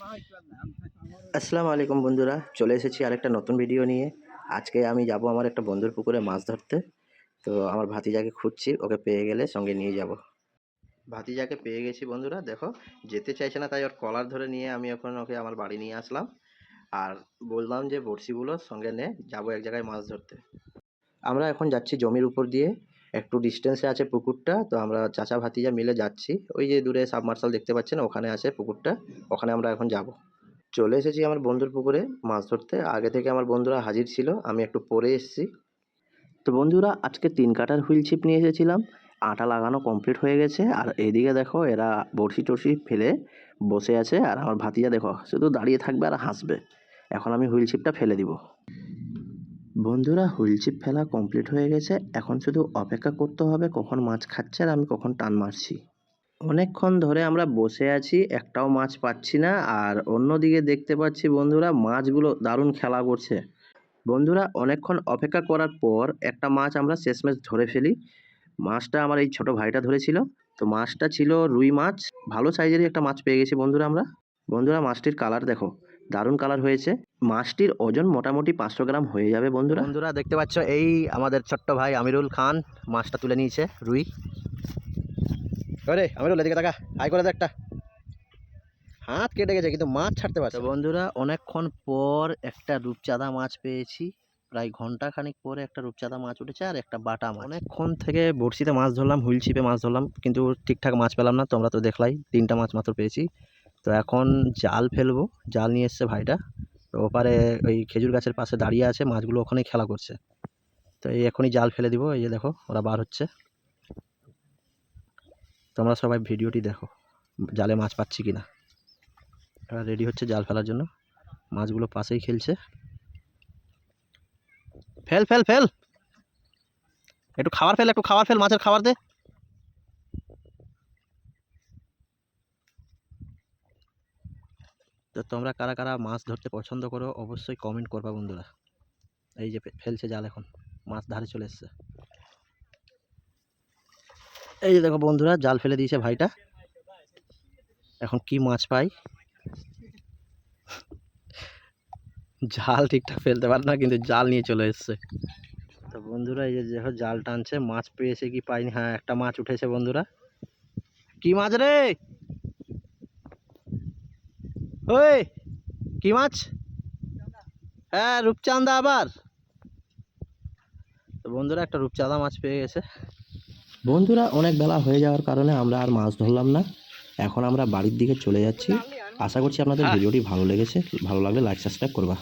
আসসালামু আলাইকুম বন্ধুরা, চলে এসেছি আরেকটা নতুন ভিডিও নিয়ে। আজকে আমি যাব আমার একটা বন্ধুর পুকুরে মাছ ধরতে। তো আমার ভাতিজাকে খুঁজছি, ওকে পেয়ে গেলে সঙ্গে নিয়ে যাব। ভাতিজাকে পেয়ে গেছি বন্ধুরা, দেখো যেতে চাইছে না, তাই ওর কলার ধরে নিয়ে আমি এখন ওকে আমার বাড়ি নিয়ে আসলাম। আর বললাম যে বড়শিগুলো সঙ্গে নে, যাবো এক জায়গায় মাছ ধরতে। আমরা এখন যাচ্ছি জমির উপর দিয়ে, একটু ডিস্টেন্সে আছে পুকুরটা। তো আমরা চাচা ভাতিজা মিলে যাচ্ছি। ওই যে দূরে সাবমার্শাল দেখতে পাচ্ছেন, ওখানে আছে পুকুরটা, ওখানে আমরা এখন যাব। চলে এসেছি আমার বন্ধুর পুকুরে মাছ ধরতে। আগে থেকে আমার বন্ধুরা হাজির ছিল, আমি একটু পরে এসেছি। তো বন্ধুরা, আজকে 3 কাটার হুইল ছিপ নিয়ে এসেছিলাম। আটা লাগানো কমপ্লিট হয়ে গেছে। আর এইদিকে দেখো, এরা বড়শি টড়শি ফেলে বসে আছে। আর আমার ভাতিজা দেখো শুধু দাঁড়িয়ে থাকবে আর হাসবে। এখন আমি হুইল ছিপটা ফেলে দিব। বন্ধুরা, হুইল ছিপ ফেলা কমপ্লিট হয়ে গেছে। এখন শুধু অপেক্ষা করতে হবে কখন মাছ খাচ্ছে আর আমি কখন টান মারছি। অনেকক্ষণ ধরে আমরা বসে আছি, একটাও মাছ পাচ্ছি না। আর অন্যদিকে দেখতে পাচ্ছি বন্ধুরা, মাছগুলো দারুণ খেলা করছে। বন্ধুরা, অনেকক্ষণ অপেক্ষা করার পর একটা মাছ আমরা শেষমেশ ধরে ফেলি। মাছটা আমার এই ছোট ভাইটা ধরেছিল। তো মাছটা ছিল রুই মাছ। ভালো সাইজেরই একটা মাছ পেয়ে গেছি বন্ধুরা আমরা। বন্ধুরা, মাছটির কালার দেখো, দারুণ কালার হয়েছে। মাছটির ওজন মোটামুটি 500 গ্রাম হয়ে যাবে বন্ধুরা। বন্ধুরা দেখতে পাচ্ছ, এই আমাদের ছোট্ট ভাই আমিরুল খান মাছটা তুলে নিয়েছে, রুই। আরে আমিরুল, এদিকে তাকা, হাই করে দে একটা। হাত কেটে গেছে কিন্তু মাছ ছাড়তে পারছে। বন্ধুরা, অনেকক্ষণ পর একটা রূপচাঁদা মাছ পেয়েছি। প্রায় ঘন্টা খানিক পরে একটা রূপচাঁদা মাছ উঠেছে আর একটা বাটা মাছ। অনেকক্ষণ থেকে বড়শিতে মাছ ধরলাম, হুইল ছিপে মাছ ধরলাম, কিন্তু ঠিকঠাক মাছ পেলাম না। তোমরা তো দেখলাই, 3টা মাছ মাত্র পেয়েছি। তো এখন জাল ফেলবো। জাল নিয়ে এসছে ভাইটা। তো ওপারে ওই খেজুর গাছের পাশে দাঁড়িয়ে আছে, মাছগুলো ওখানেই খেলা করছে। তো এই এখনই জাল ফেলে দিব। এই যে দেখো, ওরা বার হচ্ছে। তোমরা সবাই ভিডিওটি দেখো, জালে মাছ পাচ্ছি কিনা। এবার রেডি হচ্ছে জাল ফেলার জন্য। মাছগুলো পাশেই খেলছে। ফেল ফেল ফেল, একটু খাবার ফেল, একটু খাবার ফেল, মাছের খাবার দে। তো তোমরা কারা কারা মাছ ধরতে পছন্দ করো অবশ্যই কমেন্ট করবা বন্ধুরা। এই যে ফেলছে জাল, এখন মাছ ধারে চলে এসছে। এই যে দেখো বন্ধুরা, জাল ফেলে দিয়েছে ভাইটা। এখন কি মাছ পাই। জাল ঠিকঠাক ফেলতে পারে না, কিন্তু জাল নিয়ে চলে এসছে। তো বন্ধুরা, এই যে দেখো জাল টানছে, মাছ পেয়েছে কি পাইনি। হ্যাঁ, একটা মাছ উঠেছে বন্ধুরা। কি মাছ রে? ওই কি মাছ? হ্যাঁ, রূপচাঁদা আবার। তো বন্ধুরা, একটা রূপচাঁদা মাছ পেয়ে গেছে। বন্ধুরা, অনেক বেলা হয়ে যাওয়ার কারণে আমরা আর মাছ ধরলাম না। এখন আমরা বাড়ির দিকে চলে যাচ্ছি। আশা করছি আপনাদের ভিডিওটি ভালো লেগেছে। ভালো লাগলে লাইক সাবস্ক্রাইব করবা।